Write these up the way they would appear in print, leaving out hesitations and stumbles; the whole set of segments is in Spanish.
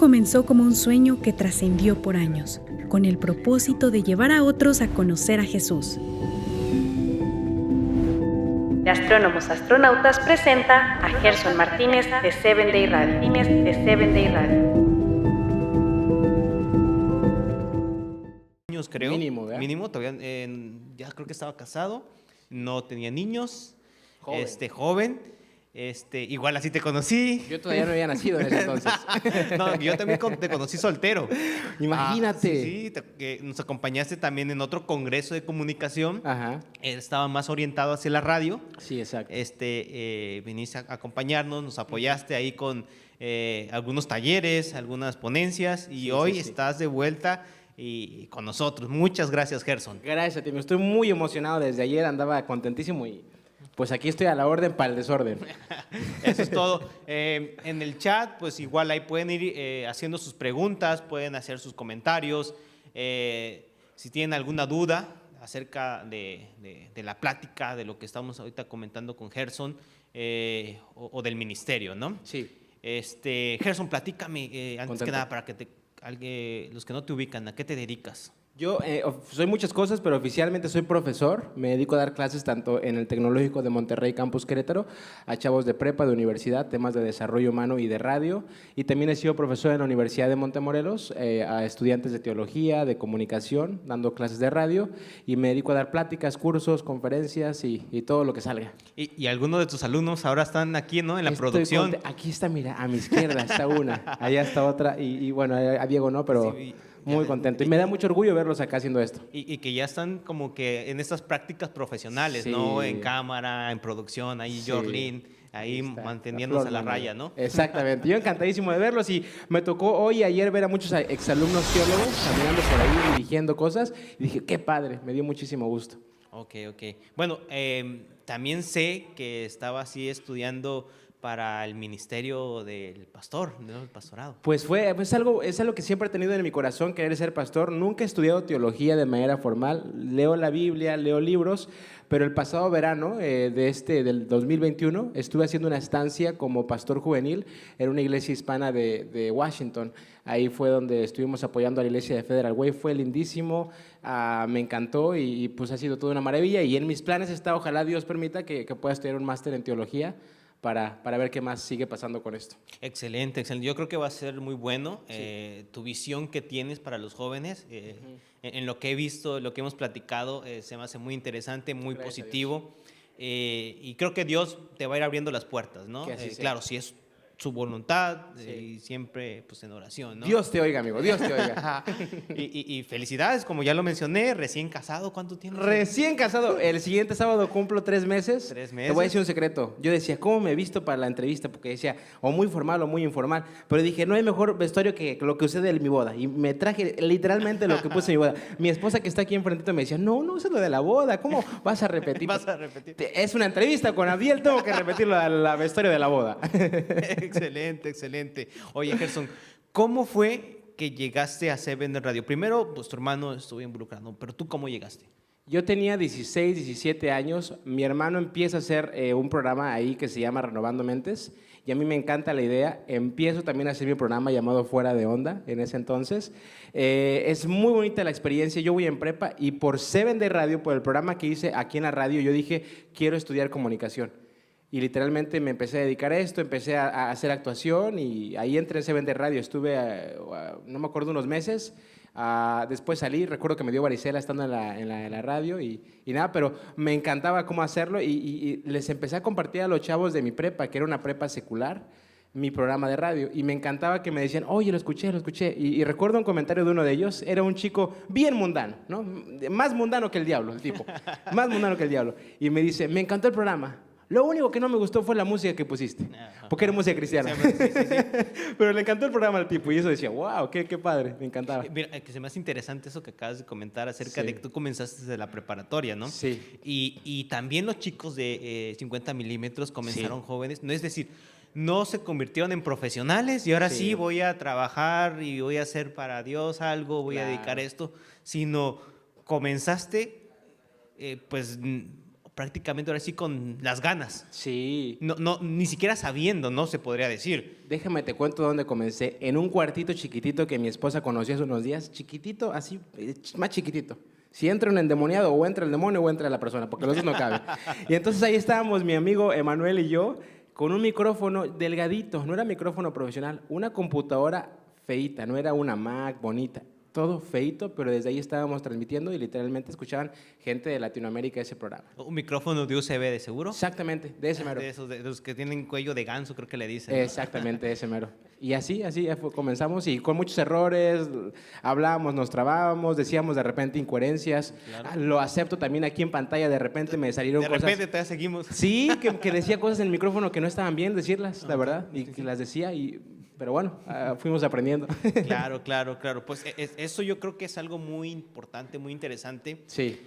comenzó como un sueño que trascendió por años, con el propósito de llevar a otros a conocer a Jesús. Gastrónomos Astronautas presenta a Gerson Martínez de Seven Day Radio. Años creo, Mínimo, ¿verdad? mínimo, todavía ya creo que estaba casado, no tenía niños, Joven. joven, igual así te conocí. Yo todavía no había nacido en ese entonces. No, yo también te conocí soltero. Imagínate. Sí, que nos acompañaste también en otro congreso de comunicación. Ajá. Él estaba más orientado hacia la radio. Sí, exacto. Viniste a acompañarnos, nos apoyaste ahí con algunos talleres, algunas ponencias y Sí, hoy sí, sí. estás de vuelta y con nosotros. Muchas gracias, Gerson. Gracias a ti. Me estoy muy emocionado desde ayer. Andaba contentísimo y pues aquí estoy a la orden para el desorden. Eso es todo. En el chat, pues igual ahí pueden ir haciendo sus preguntas, pueden hacer sus comentarios. Si tienen alguna duda acerca de la plática, de lo que estamos ahorita comentando con Gerson o del ministerio, ¿no? Sí. Gerson, platícame, antes Contento. que nada, para que los que no te ubican, ¿a qué te dedicas? Yo soy muchas cosas, pero oficialmente soy profesor. Me dedico a dar clases tanto en el Tecnológico de Monterrey, Campus Querétaro, a chavos de prepa, de universidad, temas de desarrollo humano y de radio. Y también he sido profesor en la Universidad de Montemorelos, a estudiantes de teología, de comunicación, dando clases de radio. Y me dedico a dar pláticas, cursos, conferencias y todo lo que salga. Y algunos de tus alumnos ahora están aquí, ¿no? En la Estoy producción. aquí está, mira, a mi izquierda está una, allá está otra. Y bueno, a Diego no, pero Sí, muy contento. Y me da mucho orgullo verlos acá haciendo esto. Y que ya están como que en estas prácticas profesionales, Sí. ¿no? En cámara, en producción, ahí Sí. Jorlin, ahí Está, manteniéndose a la Flor, raya, ¿no? Exactamente. Yo encantadísimo de verlos y me tocó hoy y ayer ver a muchos exalumnos teólogos caminando por ahí, dirigiendo cosas. Y dije, qué padre, me dio muchísimo gusto. Ok. Bueno, también sé que estaba así estudiando para el ministerio del pastor, ¿no? El pastorado. Pues es algo que siempre he tenido en mi corazón, querer ser pastor. Nunca he estudiado teología de manera formal. Leo la Biblia, leo libros, pero el pasado verano del 2021 estuve haciendo una estancia como pastor juvenil en una iglesia hispana de Washington. Ahí fue donde estuvimos apoyando a la iglesia de Federal Way. Fue lindísimo, me encantó y pues ha sido toda una maravilla. Y en mis planes está, ojalá Dios permita que pueda estudiar un máster en teología para ver qué más sigue pasando con esto. Excelente. Yo creo que va a ser muy bueno tu visión que tienes para los jóvenes. En lo que he visto, lo que hemos platicado, se me hace muy interesante, muy Gracias positivo. Y creo que Dios te va a ir abriendo las puertas, ¿no? Que así sea. Claro, si es su voluntad Sí. y siempre pues en oración, ¿no? Dios te oiga, amigo, Dios te oiga. Y felicidades, como ya lo mencioné, recién casado, ¿cuánto tienes? Recién casado, el siguiente sábado cumplo 3 meses. 3 Te meses. voy a decir un secreto. Yo decía, ¿cómo me he visto para la entrevista? Porque decía, o muy formal o muy informal. Pero dije, no hay mejor vestuario que lo que usé de mi boda. Y me traje literalmente lo que puse en mi boda. Mi esposa que está aquí enfrentito me decía, no es lo de la boda. ¿Cómo vas a repetir? Vas a repetir. Es una entrevista con Abdiel, tengo que repetir la vestuario de la boda. Excelente. Oye, Gerson, ¿cómo fue que llegaste a Seven de Radio? Primero, pues tu hermano estuvo involucrado, pero ¿tú cómo llegaste? Yo tenía 16, 17 años. Mi hermano empieza a hacer un programa ahí que se llama Renovando Mentes y a mí me encanta la idea. Empiezo también a hacer mi programa llamado Fuera de Onda en ese entonces. Es muy bonita la experiencia. Yo voy en prepa y por Seven de Radio, por el programa que hice aquí en la radio, yo dije, quiero estudiar comunicación. Y literalmente me empecé a dedicar a esto, empecé a hacer actuación y ahí entré en Seven de Radio. Estuve, no me acuerdo, unos meses. Después salí, recuerdo que me dio varicela estando en la radio y nada, pero me encantaba cómo hacerlo y les empecé a compartir a los chavos de mi prepa, que era una prepa secular, mi programa de radio y me encantaba que me decían, oye, lo escuché y recuerdo un comentario de uno de ellos, era un chico bien mundano, ¿no? Más mundano que el diablo, el tipo, más mundano que el diablo y me dice, me encantó el programa. Lo único que no me gustó fue la música que pusiste, porque era música cristiana. Sí. Pero le encantó el programa al tipo y eso decía, wow, qué padre, me encantaba. Mira, que se me hace interesante eso que acabas de comentar acerca Sí. de que tú comenzaste desde la preparatoria, ¿no? Sí. Y también los chicos de 50 milímetros comenzaron Sí. jóvenes, no es decir, no se convirtieron en profesionales y ahora sí Sí. voy a trabajar y voy a hacer para Dios algo, voy a dedicar Claro. esto, sino comenzaste pues prácticamente ahora sí con las ganas. Sí. No, ni siquiera sabiendo, no se podría decir. Déjame te cuento dónde comencé. En un cuartito chiquitito que mi esposa conoció hace unos días. Chiquitito, así, más chiquitito. Si entra un endemoniado, o entra el demonio o entra la persona, porque los dos no caben. Y entonces ahí estábamos mi amigo Emanuel y yo con un micrófono delgadito. No era micrófono profesional, una computadora feita, no era una Mac bonita. Todo feito, pero desde ahí estábamos transmitiendo y literalmente escuchaban gente de Latinoamérica ese programa. Un micrófono de USB, ¿de seguro? Exactamente, de ese mero. De esos, de los que tienen cuello de ganso, creo que le dicen, ¿no? Exactamente, ese mero. Y así comenzamos y con muchos errores, hablábamos, nos trabábamos, decíamos de repente incoherencias. Claro. Lo acepto también aquí en pantalla, de repente me salieron cosas. De repente todavía seguimos. Sí, que decía cosas en el micrófono que no estaban bien decirlas, la verdad, y que las decía pero bueno, fuimos aprendiendo. Claro. Pues eso yo creo que es algo muy importante, muy interesante. Sí.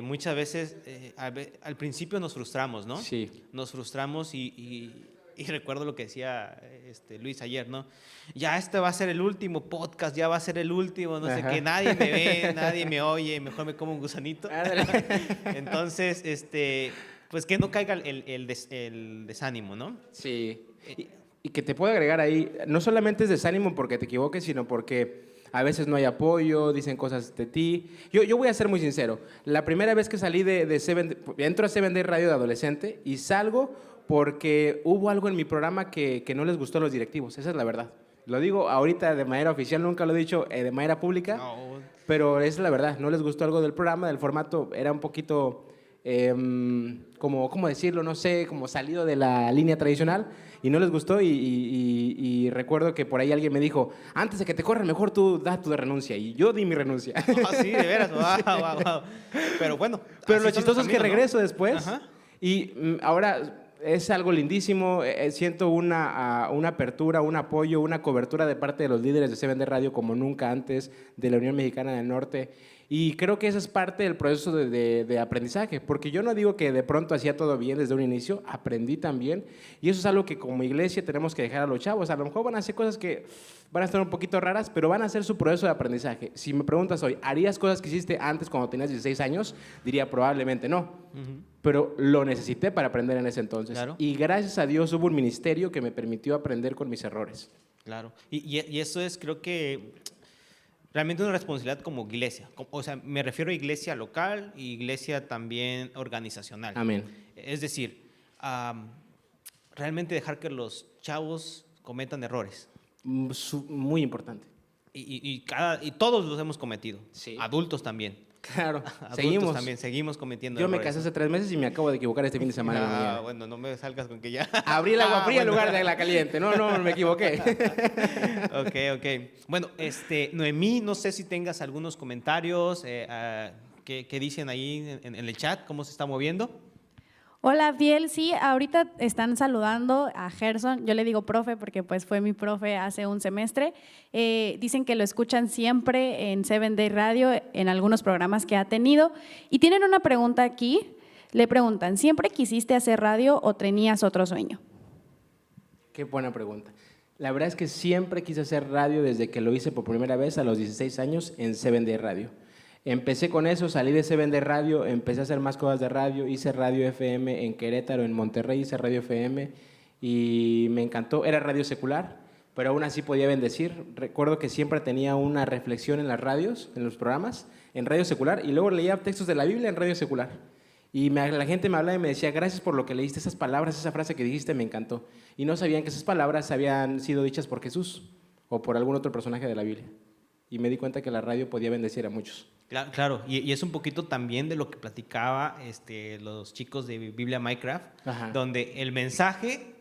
Muchas veces al principio nos frustramos, ¿no? Sí. Nos frustramos y recuerdo lo que decía Luis ayer, ¿no? Ya este va a ser el último podcast, ya va a ser el último, no sé qué, nadie me ve, nadie me oye, mejor me como un gusanito. Entonces, pues que no caiga el desánimo, ¿no? Sí. Y que te puedo agregar ahí, no solamente es desánimo porque te equivoques, sino porque a veces no hay apoyo, dicen cosas de ti. Yo voy a ser muy sincero. La primera vez que salí entro a 7 Day Radio de adolescente y salgo porque hubo algo en mi programa que no les gustó a los directivos. Esa es la verdad. Lo digo ahorita de manera oficial, nunca lo he dicho de manera pública, No. pero es la verdad. No les gustó algo del programa, del formato. Era un poquito, ¿cómo decirlo? No sé, como salido de la línea tradicional. Y no les gustó y recuerdo que por ahí alguien me dijo, antes de que te corran, mejor tú da tu renuncia. Y yo di mi renuncia. Sí, de veras. Wow. Pero bueno. Pero lo así son chistoso los es que caminos, ¿no? regreso después. Ajá. Y ahora es algo lindísimo. Siento una apertura, un apoyo, una cobertura de parte de los líderes de 7 Day Radio como nunca antes, de la Unión Mexicana del Norte. Y creo que esa es parte del proceso de aprendizaje, porque yo no digo que de pronto hacía todo bien desde un inicio, aprendí también, y eso es algo que como iglesia tenemos que dejar a los chavos. A lo mejor van a hacer cosas que van a estar un poquito raras, pero van a hacer su proceso de aprendizaje. Si me preguntas hoy, ¿harías cosas que hiciste antes cuando tenías 16 años? Diría probablemente no, pero lo necesité para aprender en ese entonces. Claro. Y gracias a Dios hubo un ministerio que me permitió aprender con mis errores. Claro. Y eso es, creo que, realmente una responsabilidad como iglesia. O sea, me refiero a iglesia local y iglesia también organizacional. Amén. Es decir, realmente dejar que los chavos cometan errores. Muy importante. Y todos los hemos cometido. Sí. Adultos también. Claro, Adultos también seguimos cometiendo Yo errores. me casé hace 3 meses y me acabo de equivocar este fin de semana. Bueno, no me salgas con que ya. Abrí el agua fría en bueno. lugar de la caliente. No, me equivoqué. Ok. Bueno, Noemí, no sé si tengas algunos comentarios que dicen ahí en el chat, cómo se está moviendo. Hola, Fiel. Sí, ahorita están saludando a Gerson. Yo le digo profe porque pues fue mi profe hace un semestre. Dicen que lo escuchan siempre en 7 Day Radio, en algunos programas que ha tenido. Y tienen una pregunta aquí. Le preguntan, ¿siempre quisiste hacer radio o tenías otro sueño? Qué buena pregunta. La verdad es que siempre quise hacer radio desde que lo hice por primera vez a los 16 años en 7 Day Radio. Empecé con eso, salí de 7 Day Radio, empecé a hacer más cosas de radio, hice radio FM en Querétaro, en Monterrey, hice radio FM y me encantó. Era radio secular, pero aún así podía bendecir. Recuerdo que siempre tenía una reflexión en las radios, en los programas, en radio secular, y luego leía textos de la Biblia en radio secular. Y la gente me hablaba y me decía, gracias por lo que leíste, esas palabras, esa frase que dijiste me encantó. Y no sabían que esas palabras habían sido dichas por Jesús o por algún otro personaje de la Biblia. Y me di cuenta que la radio podía bendecir a muchos. Claro, y es un poquito también de lo que platicaba los chicos de Biblia Minecraft, Ajá. donde el mensaje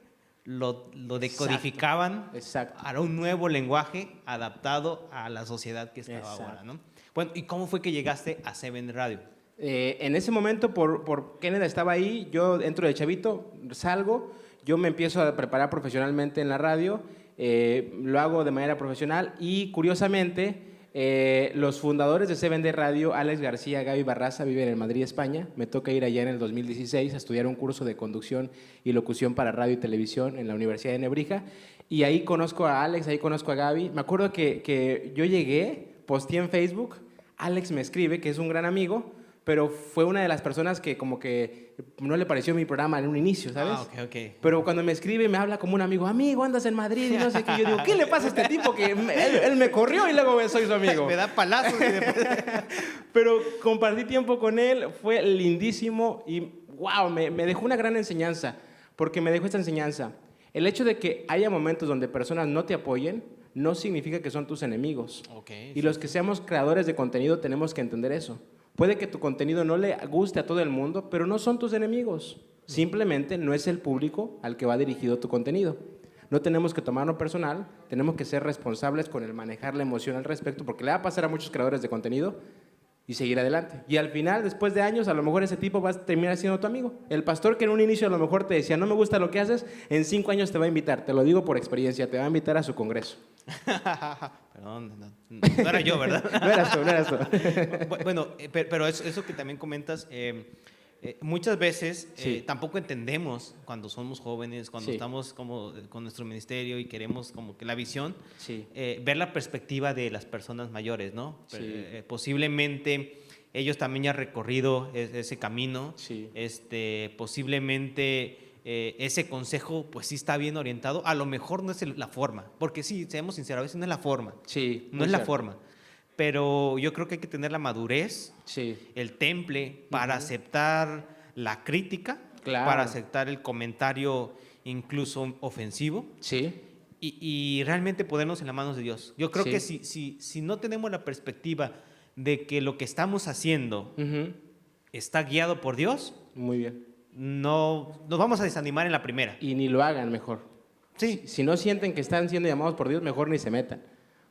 lo decodificaban Exacto. a un nuevo lenguaje adaptado a la sociedad que estaba Exacto. ahora, ¿no? Bueno, ¿y cómo fue que llegaste a 7 Radio? En ese momento, por Kenneth estaba ahí, yo entro de chavito, salgo, yo me empiezo a preparar profesionalmente en la radio, lo hago de manera profesional y curiosamente los fundadores de 7 Day Radio, Alex García, Gaby Barraza, viven en Madrid, España. Me toca ir allá en el 2016 a estudiar un curso de conducción y locución para radio y televisión en la Universidad de Nebrija. Y ahí conozco a Alex, ahí conozco a Gaby. Me acuerdo que yo llegué, posteé en Facebook, Alex me escribe, que es un gran amigo, pero fue una de las personas que como que no le pareció mi programa en un inicio, ¿sabes? Ok. Pero cuando me escribe me habla como un amigo, andas en Madrid y no sé qué. Yo digo, ¿qué le pasa a este tipo que él me corrió y luego soy su amigo? Me da palazos y después... Pero compartí tiempo con él, fue lindísimo y wow, me dejó una gran enseñanza, porque me dejó esta enseñanza. El hecho de que haya momentos donde personas no te apoyen no significa que son tus enemigos. Okay, y los que seamos creadores de contenido tenemos que entender eso. Puede que tu contenido no le guste a todo el mundo, pero no son tus enemigos. Simplemente no es el público al que va dirigido tu contenido. No tenemos que tomarlo personal, tenemos que ser responsables con el manejar la emoción al respecto, porque le va a pasar a muchos creadores de contenido y seguir adelante. Y al final, después de años, a lo mejor ese tipo va a terminar siendo tu amigo. El pastor que en un inicio a lo mejor te decía, no me gusta lo que haces, en 5 años te va a invitar, te lo digo por experiencia, te va a invitar a su congreso. Perdón, no era yo, ¿verdad? No eras tú. Bueno, pero eso que también comentas, muchas veces Sí. tampoco entendemos cuando somos jóvenes, cuando Sí. estamos como con nuestro ministerio y queremos como que la visión, Sí. ver la perspectiva de las personas mayores, ¿no? Sí. Posiblemente ellos también ya han recorrido ese camino, Sí. posiblemente ese consejo pues sí está bien orientado, a lo mejor no es la forma, porque sí, seamos sinceros, a veces no es la forma, Sí. no es la forma, pero yo creo que hay que tener la madurez, Sí. el temple para aceptar la crítica, Claro. para aceptar el comentario incluso ofensivo Sí. y realmente ponernos en las manos de Dios. Yo creo Sí. que si no tenemos la perspectiva de que lo que estamos haciendo Ujú. está guiado por Dios, Muy bien. no nos vamos a desanimar en la primera. Y ni lo hagan mejor. Sí, Si no sienten que están siendo llamados por Dios, mejor ni se metan.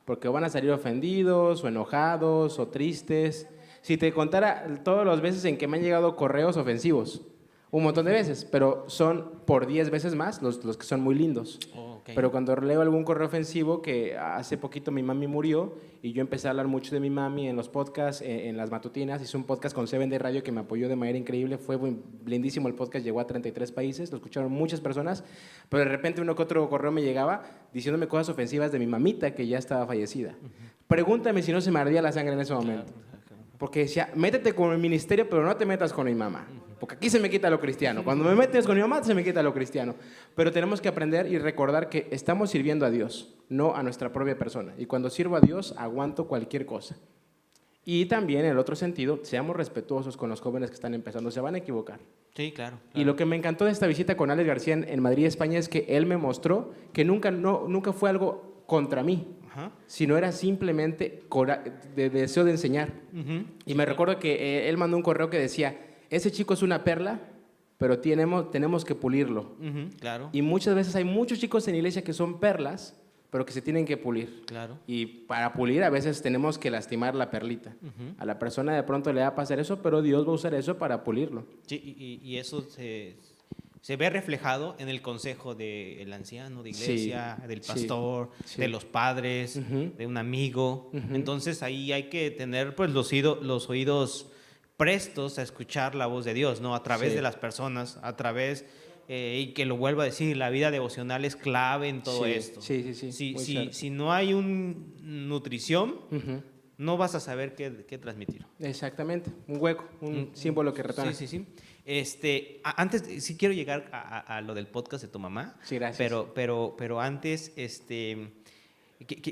Porque van a salir ofendidos o enojados o tristes. Si te contara todas las veces en que me han llegado correos ofensivos, un montón de veces, pero son por 10 veces más los que son muy lindos. okay. Pero cuando leo algún correo ofensivo, que hace poquito mi mami murió y yo empecé a hablar mucho de mi mami en los podcasts, en las matutinas, hice un podcast con 7 Day Radio que me apoyó de manera increíble, fue lindísimo el podcast, llegó a 33 países, lo escucharon muchas personas, pero de repente uno que otro correo me llegaba diciéndome cosas ofensivas de mi mamita que ya estaba fallecida. Pregúntame si no se me ardía la sangre en ese momento. Porque decía, métete con el ministerio, pero no te metas con mi mamá. Porque aquí se me quita lo cristiano. Cuando me metes con mi mamá, se me quita lo cristiano. Pero tenemos que aprender y recordar que estamos sirviendo a Dios, no a nuestra propia persona. Y cuando sirvo a Dios, aguanto cualquier cosa. Y también, en el otro sentido, seamos respetuosos con los jóvenes que están empezando. Se van a equivocar. Sí, claro. Y lo que me encantó de esta visita con Alex García en Madrid, España, es que él me mostró que nunca fue algo contra mí, Ajá. sino era simplemente de deseo de enseñar. Ujú. Y me recuerdo que él mandó un correo que decía, ese chico es una perla, pero tenemos que pulirlo. Ujú, claro, Y muchas veces hay muchos chicos en la iglesia que son perlas, pero que se tienen que pulir. claro. Y para pulir a veces tenemos que lastimar la perlita. Ujú. A la persona de pronto le va a pasar eso, pero Dios va a usar eso para pulirlo. Sí, y eso se ve reflejado en el consejo del anciano de Sí, iglesia, del sí, pastor, sí. de los padres, Ujú. de un amigo. Ujú. Entonces ahí hay que tener pues los oídos prestos a escuchar la voz de Dios, ¿no? A través Sí. de las personas, a través, y que lo vuelvo a decir, la vida devocional es clave en todo Sí, esto. sí, sí, sí, Si, muy si, claro. si no hay una nutrición, Ujú. no vas a saber qué transmitir. Exactamente, un hueco, un símbolo que retona. Sí, sí, sí. Antes, sí quiero llegar a lo del podcast de tu mamá. Sí, gracias. Pero antes,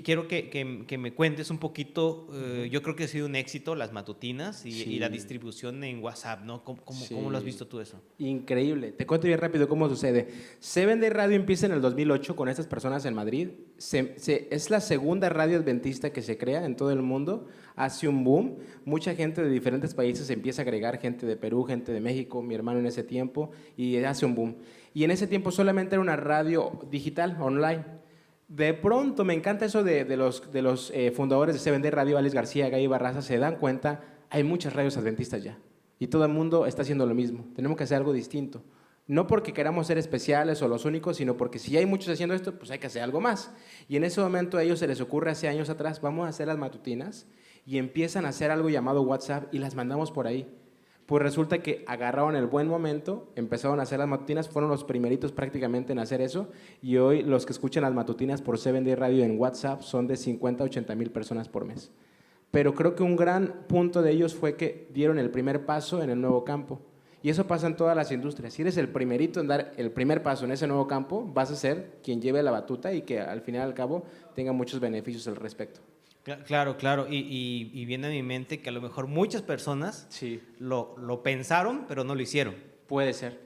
quiero que me cuentes un poquito. Yo creo que ha sido un éxito las matutinas y Sí. la distribución en WhatsApp, ¿no? ¿Cómo Sí. lo has visto tú eso? Increíble. Te cuento bien rápido cómo sucede. 7 Day Radio empieza en el 2008 con estas personas en Madrid. Es la segunda radio adventista que se crea en todo el mundo. Hace un boom. Mucha gente de diferentes países empieza a agregar, gente de Perú, gente de México, mi hermano en ese tiempo, y hace un boom. Y en ese tiempo solamente era una radio digital, online. De pronto, me encanta eso de los fundadores de 7 Day Radio, Alex García, Gaby Barraza, se dan cuenta, hay muchas radios adventistas ya. Y todo el mundo está haciendo lo mismo. Tenemos que hacer algo distinto. No porque queramos ser especiales o los únicos, sino porque si hay muchos haciendo esto, pues hay que hacer algo más. Y en ese momento a ellos se les ocurre hace años atrás, vamos a hacer las matutinas, y empiezan a hacer algo llamado WhatsApp y las mandamos por ahí. Pues resulta que agarraron el buen momento, empezaron a hacer las matutinas, fueron los primeritos prácticamente en hacer eso, y hoy los que escuchan las matutinas por 7 Day Radio en WhatsApp son de 50 a 80 mil personas por mes. pero creo que un gran punto de ellos fue que dieron el primer paso en el nuevo campo. Y eso pasa en todas las industrias. Si eres el primerito en dar el primer paso en ese nuevo campo, vas a ser quien lleve la batuta y que al final y al cabo tenga muchos beneficios al respecto. Claro, claro. Y viene a mi mente que a lo mejor muchas personas Sí. lo pensaron, pero no lo hicieron. Puede ser.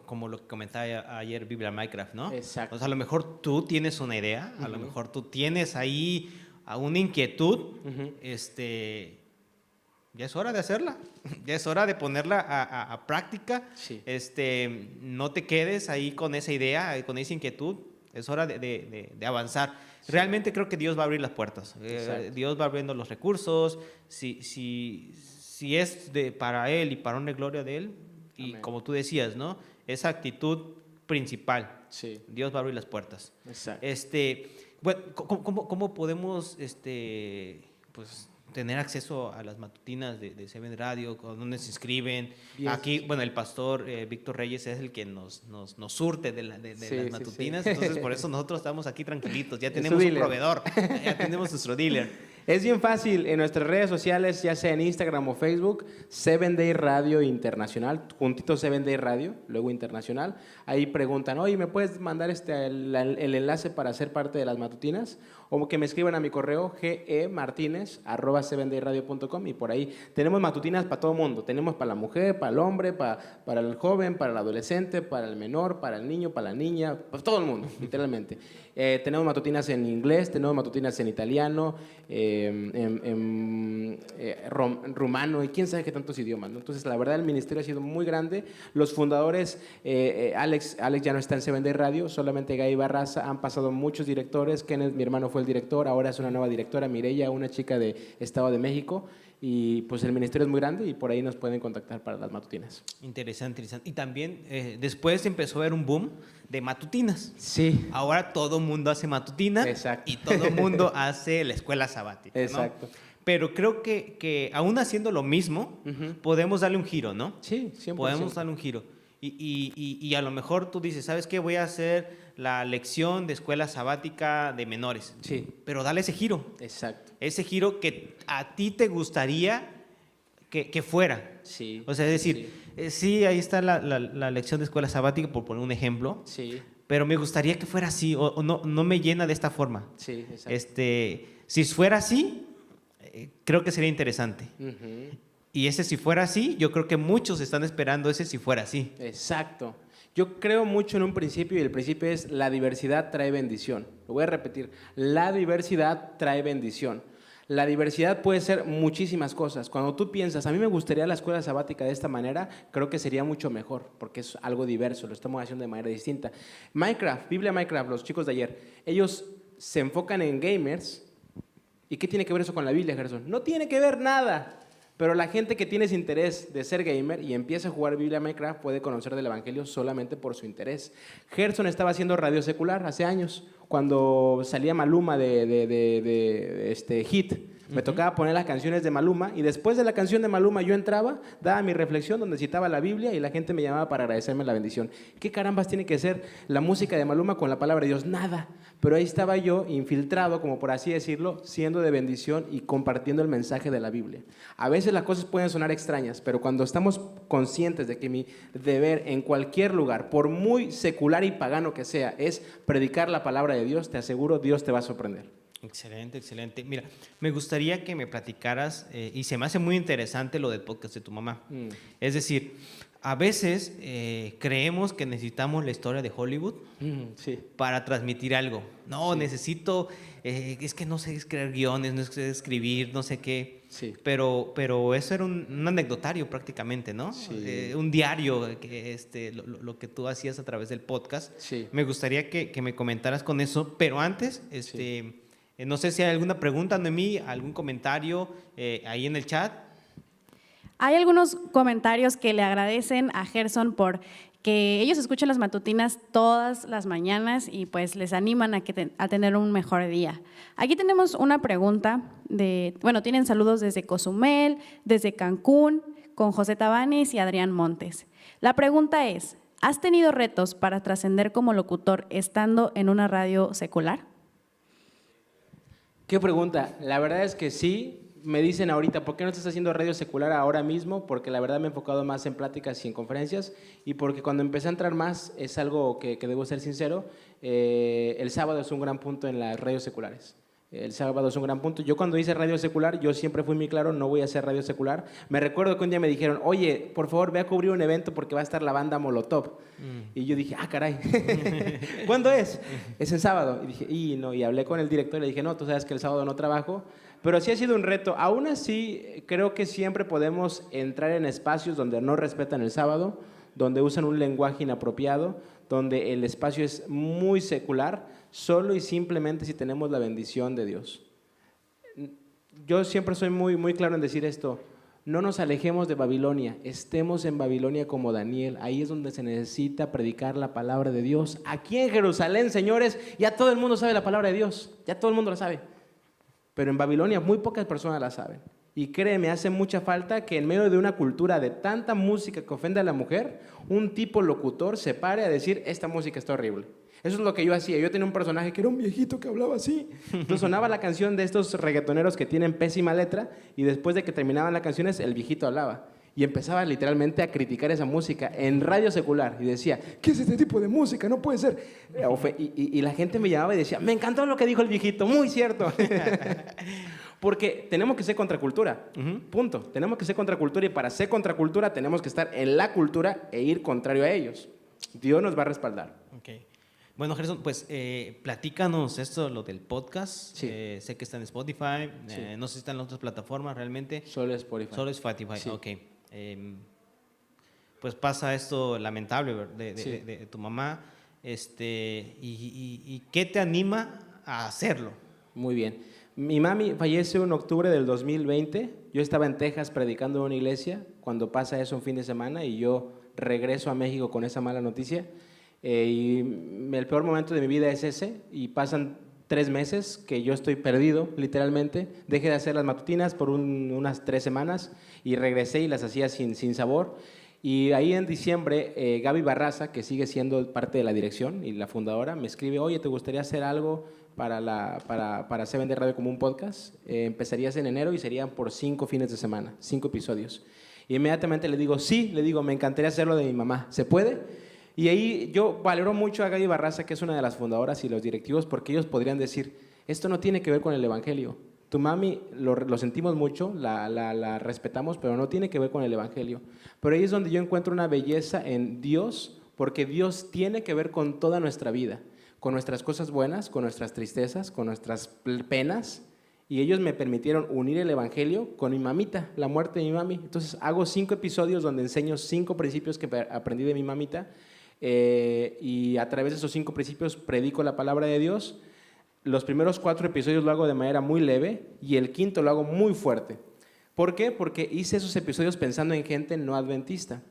Como lo que comentaba ayer Biblia Minecraft, ¿no? Exacto. O sea, a lo mejor tú tienes una idea, a lo mejor tú tienes ahí una inquietud, ya es hora de hacerla, ya es hora de ponerla a práctica. Sí. No te quedes ahí con esa idea, con esa inquietud, es hora de avanzar. Sí. Realmente creo que Dios va a abrir las puertas, Dios va abriendo los recursos, si es para Él y para honra y gloria de Él, y amén. Como tú decías, ¿no? Esa actitud principal, sí. Dios va a abrir las puertas. Exacto. Bueno, ¿cómo podemos pues, tener acceso a las matutinas de Seven Radio? ¿Dónde se inscriben? Bien. Aquí, bueno, el pastor Víctor Reyes es el que nos surte de las matutinas, entonces por eso nosotros estamos aquí tranquilitos, ya tenemos un proveedor, ya tenemos nuestro dealer. Es bien fácil, en nuestras redes sociales, ya sea en Instagram o Facebook, 7 Day Radio Internacional, juntito 7 Day Radio, luego Internacional. Ahí preguntan, oye, ¿me puedes mandar el enlace para ser parte de las matutinas? O que me escriban a mi correo gemartinez@7dayradio.com, y por ahí tenemos matutinas para todo el mundo. Tenemos para la mujer, para el hombre, para el joven, para el adolescente, para el menor, para el niño, para la niña, para todo el mundo, literalmente. Tenemos matutinas en inglés, tenemos matutinas en italiano, en rumano y quién sabe qué tantos idiomas, ¿no? Entonces, la verdad, el ministerio ha sido muy grande. Los fundadores, Alex ya no está en 7 Day Radio, solamente Gaby Barraza. Han pasado muchos directores. Kenneth, mi hermano, fue el director, ahora es una nueva directora, Mireya, una chica de Estado de México. Y pues el ministerio es muy grande y por ahí nos pueden contactar para las matutinas. Interesante. Y también después empezó a haber un boom de matutinas. Sí. Ahora todo el mundo hace matutinas. Exacto. Y todo el mundo hace la escuela sabática, ¿no? Exacto. Pero creo que aún haciendo lo mismo, podemos darle un giro, ¿no? Sí, 100%. Podemos darle un giro. Y a lo mejor tú dices, ¿sabes qué? Voy a hacer la lección de escuela sabática de menores. Sí. Pero dale ese giro. Exacto. Ese giro que a ti te gustaría que fuera. Sí. O sea, es decir, sí, ahí está la lección de escuela sabática, por poner un ejemplo. Sí. Pero me gustaría que fuera así, o no me llena de esta forma. Sí, exacto. Si fuera así, creo que sería interesante. Y ese si fuera así, yo creo que muchos están esperando ese si fuera así. Exacto. Yo creo mucho en un principio, y el principio es: la diversidad trae bendición. Lo voy a repetir: la diversidad trae bendición. La diversidad puede ser muchísimas cosas. Cuando tú piensas, a mí me gustaría la escuela sabática de esta manera, creo que sería mucho mejor, porque es algo diverso, lo estamos haciendo de manera distinta. Minecraft, Biblia Minecraft, los chicos de ayer, ellos se enfocan en gamers. ¿Y qué tiene que ver eso con la Biblia, Gerson? No tiene que ver nada. Pero la gente que tiene ese interés de ser gamer y empieza a jugar Biblia Minecraft puede conocer del Evangelio solamente por su interés. Gerson estaba haciendo radio secular hace años, cuando salía Maluma de Hit. Me tocaba poner las canciones de Maluma, y después de la canción de Maluma yo entraba, daba mi reflexión donde citaba la Biblia y la gente me llamaba para agradecerme la bendición. ¿Qué carambas tiene que ser la música de Maluma con la palabra de Dios? Nada. Pero ahí estaba yo, infiltrado, como por así decirlo, siendo de bendición y compartiendo el mensaje de la Biblia. A veces las cosas pueden sonar extrañas, pero cuando estamos conscientes de que mi deber en cualquier lugar, por muy secular y pagano que sea, es predicar la palabra de Dios, te aseguro, Dios te va a sorprender. Excelente, excelente. Mira, me gustaría que me platicaras, y se me hace muy interesante lo del podcast de tu mamá. Es decir, a veces creemos que necesitamos la historia de Hollywood para transmitir algo. No, necesito, es que no sé escribir guiones, no sé escribir, no sé qué. Sí. Pero eso era un anecdotario prácticamente, ¿no? Sí. Un diario, lo que tú hacías a través del podcast. Sí. Me gustaría que me comentaras con eso, pero antes, no sé si hay alguna pregunta, Noemí, algún comentario ahí en el chat. Hay algunos comentarios que le agradecen a Gerson por que ellos escuchan las matutinas todas las mañanas y pues les animan a tener un mejor día. Aquí tenemos una pregunta tienen saludos desde Cozumel, desde Cancún, con José Tabanes y Adrián Montes. La pregunta es: ¿has tenido retos para trascender como locutor estando en una radio secular? ¿Qué pregunta? La verdad es que sí, me dicen ahorita, ¿por qué no estás haciendo radio secular ahora mismo? Porque la verdad me he enfocado más en pláticas y en conferencias, y porque cuando empecé a entrar más, es algo que debo ser sincero, el sábado es un gran punto en las radios seculares. El sábado es un gran punto. Yo cuando hice radio secular, yo siempre fui muy claro, no voy a hacer radio secular. Me recuerdo que un día me dijeron, oye, por favor, ve a cubrir un evento porque va a estar la banda Molotov. Y yo dije, caray, ¿cuándo es? Es el sábado. Y dije, y hablé con el director y le dije, no, tú sabes que el sábado no trabajo. Pero sí ha sido un reto. Aún así, creo que siempre podemos entrar en espacios donde no respetan el sábado, donde usan un lenguaje inapropiado, donde el espacio es muy secular, solo y simplemente si tenemos la bendición de Dios. Yo siempre soy muy claro en decir esto: no nos alejemos de Babilonia, estemos en Babilonia como Daniel. Ahí es donde se necesita predicar la palabra de Dios. Aquí en Jerusalén, señores, ya todo el mundo sabe la palabra de Dios, ya todo el mundo la sabe. Pero en Babilonia muy pocas personas la saben. Y créeme, hace mucha falta que en medio de una cultura de tanta música que ofende a la mujer, un tipo locutor se pare a decir, esta música está horrible. Eso es lo que yo hacía. Yo tenía un personaje que era un viejito que hablaba así. Entonces sonaba la canción de estos reggaetoneros que tienen pésima letra, y después de que terminaban las canciones, el viejito hablaba. Y empezaba literalmente a criticar esa música en radio secular. Y decía, ¿qué es este tipo de música? No puede ser. Y la gente me llamaba y decía, me encantó lo que dijo el viejito, muy cierto. Porque tenemos que ser contracultura, punto. Tenemos que ser contracultura, y para ser contracultura tenemos que estar en la cultura e ir contrario a ellos. Dios nos va a respaldar. Okay. Bueno, Gerson, pues platícanos esto, lo del podcast. Sí. Sé que está en Spotify, Sí. No sé si está en otras plataformas realmente. Solo Spotify. Solo Spotify, Sí. ok. Pues pasa esto lamentable Sí. de tu mamá. ¿Y qué te anima a hacerlo? Muy bien. Mi mami falleció en octubre del 2020. Yo estaba en Texas predicando en una iglesia cuando pasa eso un fin de semana, y yo regreso a México con esa mala noticia. Y el peor momento de mi vida es ese, y pasan 3 meses que yo estoy perdido, literalmente. Dejé de hacer las matutinas por unas 3 semanas y regresé y las hacía sin sabor. Y ahí en diciembre, Gaby Barraza, que sigue siendo parte de la dirección y la fundadora, me escribe, oye, ¿te gustaría hacer algo para 7 Day Radio como un podcast? Empezarías en enero y serían por 5 fines de semana, 5 episodios. Y inmediatamente le digo, sí, me encantaría hacerlo de mi mamá. ¿Se puede? Y ahí yo valoro mucho a Gaby Barraza, que es una de las fundadoras, y los directivos, porque ellos podrían decir, esto no tiene que ver con el evangelio. Tu mami lo sentimos mucho, la respetamos, pero no tiene que ver con el evangelio. Pero ahí es donde yo encuentro una belleza en Dios, porque Dios tiene que ver con toda nuestra vida, con nuestras cosas buenas, con nuestras tristezas, con nuestras penas. Y ellos me permitieron unir el evangelio con mi mamita, la muerte de mi mami. Entonces hago 5 episodios donde enseño 5 principios que aprendí de mi mamita. Y a través de esos 5 principios predico la palabra de Dios. Los primeros 4 episodios lo hago de manera muy leve, y el 5.º lo hago muy fuerte. ¿Por qué? Porque hice esos episodios pensando en gente no adventista.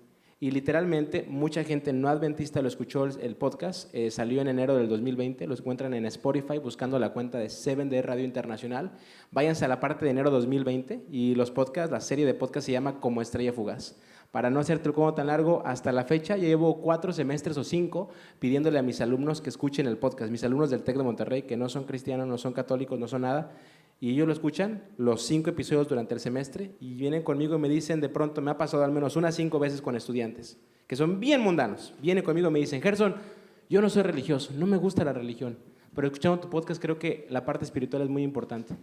Y literalmente mucha gente no adventista lo escuchó el podcast. Salió en enero del 2020, lo encuentran en Spotify buscando la cuenta de 7 Day Radio Internacional. Váyanse a la parte de enero 2020 y los podcasts, la serie de podcasts se llama Como Estrella Fugaz. Para no hacerte el cuento tan largo, hasta la fecha ya llevo 4 semestres o 5 pidiéndole a mis alumnos que escuchen el podcast. Mis alumnos del TEC de Monterrey, que no son cristianos, no son católicos, no son nada, y ellos lo escuchan los 5 episodios durante el semestre, y vienen conmigo y me dicen, de pronto me ha pasado al menos unas 5 veces con estudiantes, que son bien mundanos. Vienen conmigo y me dicen, Gerson, yo no soy religioso, no me gusta la religión, pero escuchando tu podcast creo que la parte espiritual es muy importante.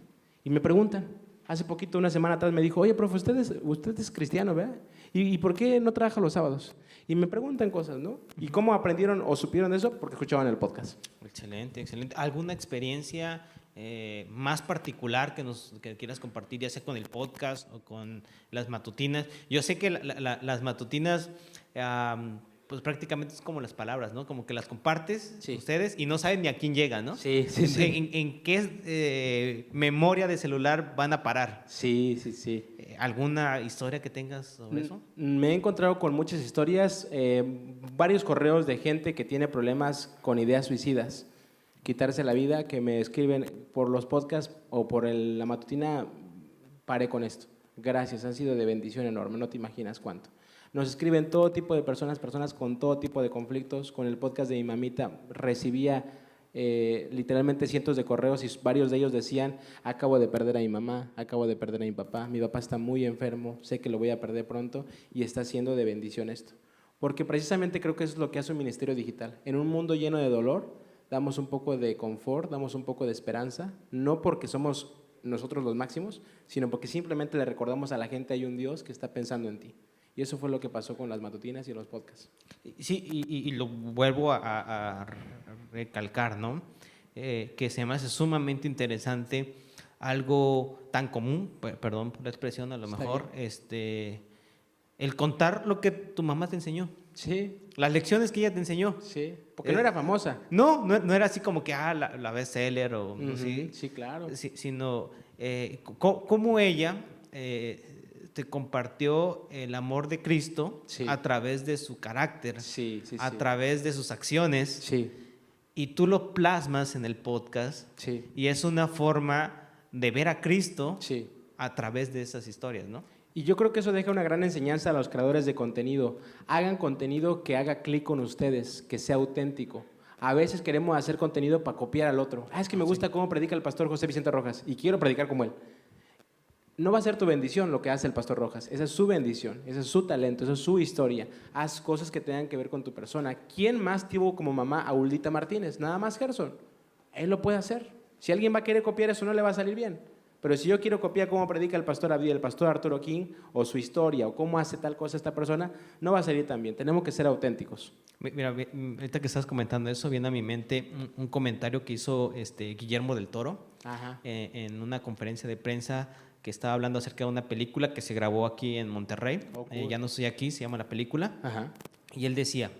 Y me preguntan, hace poquito, una semana atrás, me dijo, oye, profe, usted es cristiano, ¿verdad? ¿Y por qué no trabaja los sábados? Y me preguntan cosas, ¿no? ¿Y cómo aprendieron o supieron eso? Porque escuchaban el podcast. Excelente, excelente. ¿Alguna experiencia más particular que quieras compartir, ya sea con el podcast o con las matutinas? Yo sé que las matutinas, pues prácticamente es como las palabras, ¿no? Como que las compartes ustedes y no saben ni a quién llega, ¿no? Sí. ¿En qué memoria de celular van a parar? Sí. ¿Alguna historia que tengas sobre eso? Me he encontrado con muchas historias, varios correos de gente que tiene problemas con ideas suicidas, quitarse la vida, que me escriben por los podcasts o por la matutina, paré con esto. Gracias, han sido de bendición enorme, no te imaginas cuánto. Nos escriben todo tipo de personas con todo tipo de conflictos. Con el podcast de mi mamita recibía literalmente cientos de correos y varios de ellos decían: acabo de perder a mi mamá, acabo de perder a mi papá está muy enfermo, sé que lo voy a perder pronto, y está siendo de bendición esto. Porque precisamente creo que eso es lo que hace un ministerio digital. En un mundo lleno de dolor, damos un poco de confort, damos un poco de esperanza, no porque somos nosotros los máximos, sino porque simplemente le recordamos a la gente: hay un Dios que está pensando en ti. Y eso fue lo que pasó con las matutinas y los podcasts. Sí, y lo vuelvo a recalcar, ¿no? Que se me hace sumamente interesante algo tan común, perdón por la expresión, a lo mejor, el contar lo que tu mamá te enseñó. Sí. Las lecciones que ella te enseñó. Sí, porque no era famosa. No era así como que, la bestseller o ¿sí? Sí, claro. Sí, sino cómo ella te compartió el amor de Cristo Sí. a través de su carácter, Sí, sí, a sí. través de sus acciones, Sí, y tú lo plasmas en el podcast, sí, y es una forma de ver a Cristo sí. a través de esas historias, ¿no? Y yo creo que eso deja una gran enseñanza a los creadores de contenido. Hagan contenido que haga clic con ustedes, que sea auténtico. A veces queremos hacer contenido para copiar al otro. Es que me gusta cómo predica el pastor José Vicente Rojas y quiero predicar como él. No va a ser tu bendición lo que hace el pastor Rojas. Esa es su bendición, ese es su talento, esa es su historia. Haz cosas que tengan que ver con tu persona. ¿Quién más tuvo como mamá a Uldita Martínez? Nada más Gerson. Él lo puede hacer. Si alguien va a querer copiar eso, no le va a salir bien. Pero si yo quiero copiar cómo predica el pastor Abdiel, el pastor Arturo King, o su historia, o cómo hace tal cosa esta persona, no va a salir tan bien. Tenemos que ser auténticos. Mira, ahorita que estás comentando eso, viene a mi mente un comentario que hizo Guillermo del Toro. Ajá. En una conferencia de prensa, que estaba hablando acerca de una película que se grabó aquí en Monterrey. Oh, cool. Ya no estoy aquí, se llama la película. Ajá. Y él decía: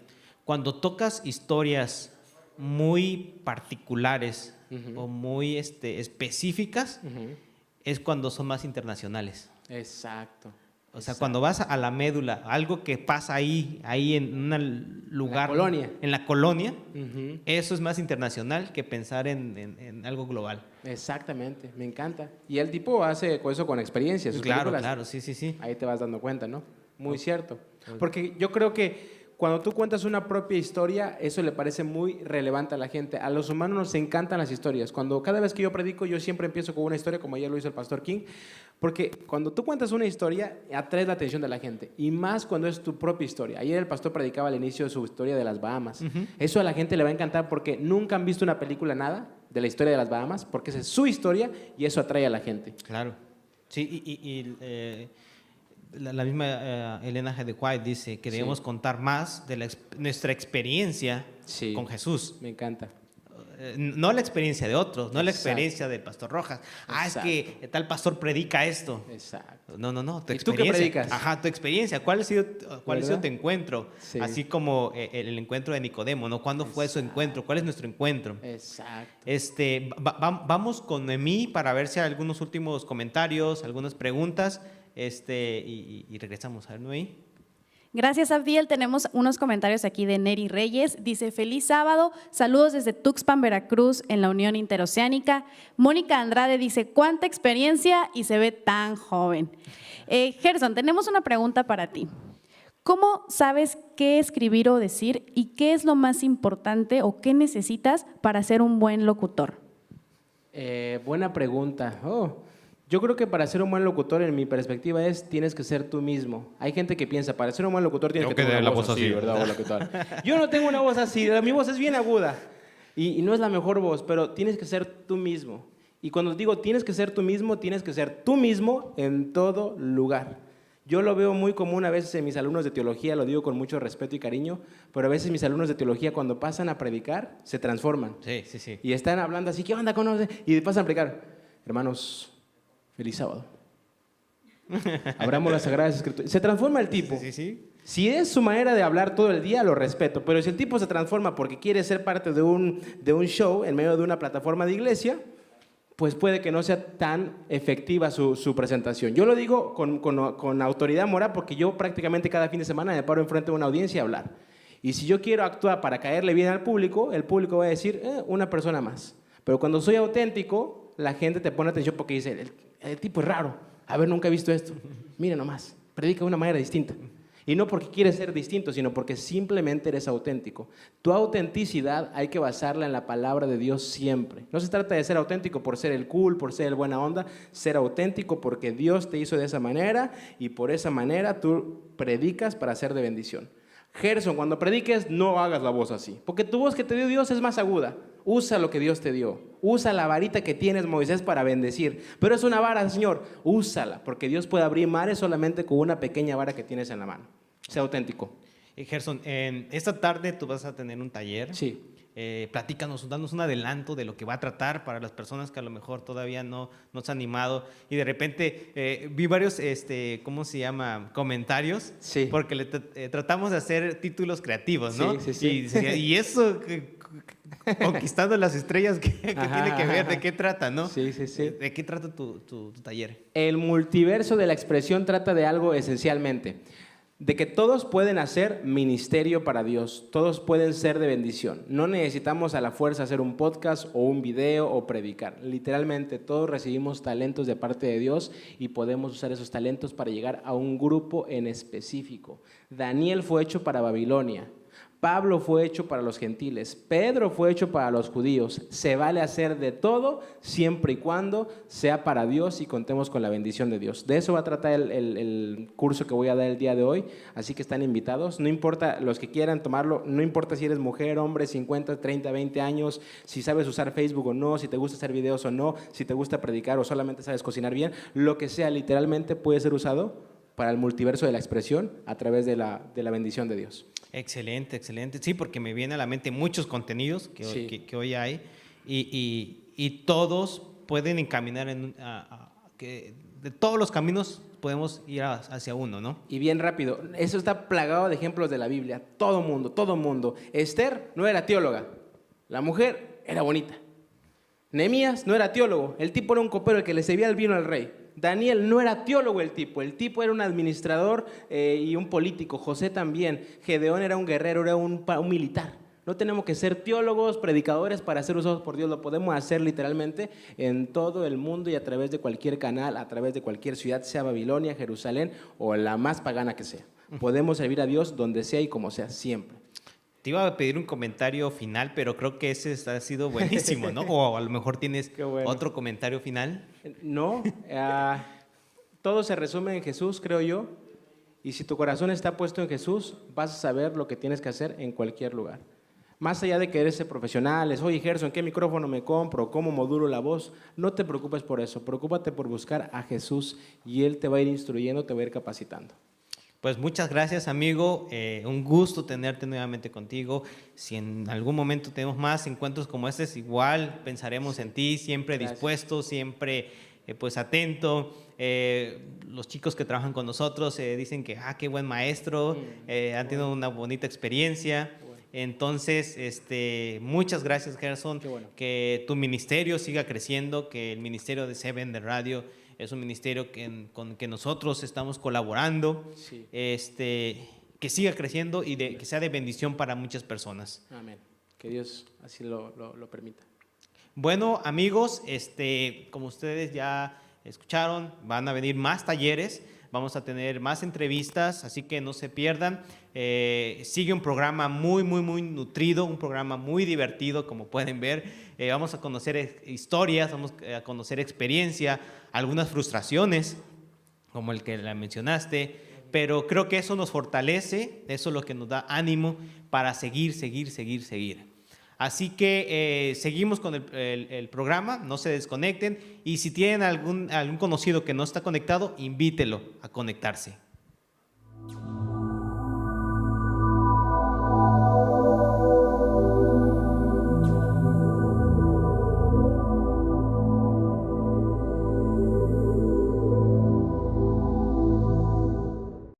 cuando tocas historias muy particulares o muy específicas, es cuando son más internacionales. Exacto. O sea, cuando vas a la médula, algo que pasa ahí en un lugar, en la colonia, eso es más internacional que pensar en algo global. Exactamente, me encanta. Y el tipo hace eso con experiencia. Sus Claro, películas, claro, sí. ahí te vas dando cuenta, ¿no? Muy cierto. Porque yo creo que cuando tú cuentas una propia historia, eso le parece muy relevante a la gente. A los humanos nos encantan las historias. Cada vez que yo predico, yo siempre empiezo con una historia, como ayer lo hizo el pastor King, porque cuando tú cuentas una historia, atraes la atención de la gente, y más cuando es tu propia historia. Ayer el pastor predicaba al inicio de su historia de las Bahamas. Eso a la gente le va a encantar porque nunca han visto una película, nada, de la historia de las Bahamas, porque esa es su historia y eso atrae a la gente. Claro. Sí, la misma Elena G. de White dice que debemos contar más de nuestra experiencia con Jesús. Me encanta. No la experiencia de otros, no la Exacto. experiencia del pastor Rojas. Es Exacto. que tal pastor predica esto. Exacto. No, tu ¿Y tú experiencia. qué predicas? Ajá, tu experiencia. ¿Cuál ha sido tu encuentro? Sí. Así como el encuentro de Nicodemo, ¿no? ¿Cuándo fue su encuentro? ¿Cuál es nuestro encuentro? Exacto. Vamos con Noemí para ver si hay algunos últimos comentarios, algunas preguntas, y regresamos. A ver, Noemí. Gracias, Abdiel. Tenemos unos comentarios aquí de Neri Reyes. Dice: feliz sábado, saludos desde Tuxpan, Veracruz, en la Unión Interoceánica. Mónica Andrade dice: cuánta experiencia y se ve tan joven. Gerson, tenemos una pregunta para ti. ¿Cómo sabes qué escribir o decir y qué es lo más importante o qué necesitas para ser un buen locutor? Buena pregunta. Yo creo que para ser un buen locutor, en mi perspectiva, tienes que ser tú mismo. Hay gente que piensa, para ser un buen locutor tienes que tener una voz así, ¿verdad? Buen locutor. Yo no tengo una voz así, mi voz es bien aguda y no es la mejor voz, pero tienes que ser tú mismo. Y cuando digo tienes que ser tú mismo en todo lugar. Yo lo veo muy común a veces en mis alumnos de teología, lo digo con mucho respeto y cariño, pero a veces mis alumnos de teología cuando pasan a predicar se transforman. Sí. Y están hablando así, ¿qué onda? Y pasan a predicar. Hermanos, feliz sábado. Abramos las Sagradas Escrituras. Se transforma el tipo. Sí. Si es su manera de hablar todo el día, lo respeto. Pero si el tipo se transforma porque quiere ser parte de un show en medio de una plataforma de iglesia, pues puede que no sea tan efectiva su presentación. Yo lo digo con autoridad moral porque yo prácticamente cada fin de semana me paro enfrente de una audiencia a hablar. Y si yo quiero actuar para caerle bien al público, el público va a decir, una persona más. Pero cuando soy auténtico, la gente te pone atención porque dice, el tipo es raro. A ver, nunca he visto esto. Mira nomás, predica de una manera distinta. Y no porque quieres ser distinto, sino porque simplemente eres auténtico. Tu autenticidad hay que basarla en la palabra de Dios siempre. No se trata de ser auténtico por ser el cool, por ser el buena onda, ser auténtico porque Dios te hizo de esa manera y por esa manera tú predicas para ser de bendición. Gerson, cuando prediques, no hagas la voz así, porque tu voz que te dio Dios es más aguda. Usa lo que Dios te dio. Usa la varita que tienes, Moisés, para bendecir. Pero es una vara, Señor, úsala, porque Dios puede abrir mares solamente con una pequeña vara que tienes en la mano. Sé auténtico. Gerson, esta tarde tú vas a tener un taller. Sí. Platícanos, danos un adelanto de lo que va a tratar para las personas que a lo mejor todavía no se han animado y de repente vi varios, ¿cómo se llama? Comentarios, sí. Porque tratamos de hacer títulos creativos, ¿no? Sí, sí, sí. Y eso, conquistando las estrellas, ¿qué tiene que ver? ¿De qué trata, no? Sí, sí, sí. ¿De qué trata tu taller? El multiverso de la expresión trata de algo esencialmente, de que todos pueden hacer ministerio para Dios, todos pueden ser de bendición. No necesitamos a la fuerza hacer un podcast o un video o predicar. Literalmente todos recibimos talentos de parte de Dios y podemos usar esos talentos para llegar a un grupo en específico. Daniel fue hecho para Babilonia. Pablo fue hecho para los gentiles, Pedro fue hecho para los judíos. Se vale hacer de todo siempre y cuando sea para Dios y contemos con la bendición de Dios. De eso va a tratar el curso que voy a dar el día de hoy, así que están invitados. No importa los que quieran tomarlo, no importa si eres mujer, hombre, 50, 30, 20 años, si sabes usar Facebook o no, si te gusta hacer videos o no, si te gusta predicar o solamente sabes cocinar bien, lo que sea literalmente puede ser usado para el multiverso de la expresión a través de la bendición de Dios. Excelente, excelente. Sí, porque me vienen a la mente muchos contenidos que hoy hay y todos pueden encaminar que de todos los caminos podemos ir hacia uno, ¿no? Y bien rápido, eso está plagado de ejemplos de la Biblia. Todo mundo. Esther no era teóloga, la mujer era bonita. Nehemías no era teólogo, el tipo era un copero el que le servía el vino al rey. Daniel no era teólogo el tipo era un administrador y un político. José también. Gedeón era un guerrero, era un militar. No tenemos que ser teólogos, predicadores para ser usados por Dios. Lo podemos hacer literalmente en todo el mundo y a través de cualquier canal, a través de cualquier ciudad, sea Babilonia, Jerusalén o la más pagana que sea. Podemos servir a Dios donde sea y como sea, siempre. Te iba a pedir un comentario final, pero creo que ese ha sido buenísimo, ¿no? O a lo mejor tienes otro comentario final. No, todo se resume en Jesús, creo yo. Y si tu corazón está puesto en Jesús, vas a saber lo que tienes que hacer en cualquier lugar. Más allá de que eres profesional, oye Gerson, ¿qué micrófono me compro? ¿Cómo modulo la voz? No te preocupes por eso, preocúpate por buscar a Jesús y Él te va a ir instruyendo, te va a ir capacitando. Pues muchas gracias, amigo. Un gusto tenerte nuevamente contigo. Si en algún momento tenemos más encuentros como este, igual pensaremos en ti, siempre dispuesto, siempre pues atento. Los chicos que trabajan con nosotros dicen que qué buen maestro, han tenido una bonita experiencia. Entonces, muchas gracias, Gerson. Que tu ministerio siga creciendo, que el ministerio de Seven de Radio es un ministerio con que nosotros estamos colaborando, que siga creciendo y que sea de bendición para muchas personas. Amén. Que Dios así lo permita. Bueno, amigos, como ustedes ya escucharon, van a venir más talleres, vamos a tener más entrevistas, así que no se pierdan. Sigue un programa muy nutrido, un programa muy divertido, como pueden ver. Vamos a conocer historias, vamos a conocer experiencia, algunas frustraciones, como el que la mencionaste, pero creo que eso nos fortalece, eso es lo que nos da ánimo para seguir. Así que seguimos con el programa, no se desconecten, y si tienen algún conocido que no está conectado, invítelo a conectarse.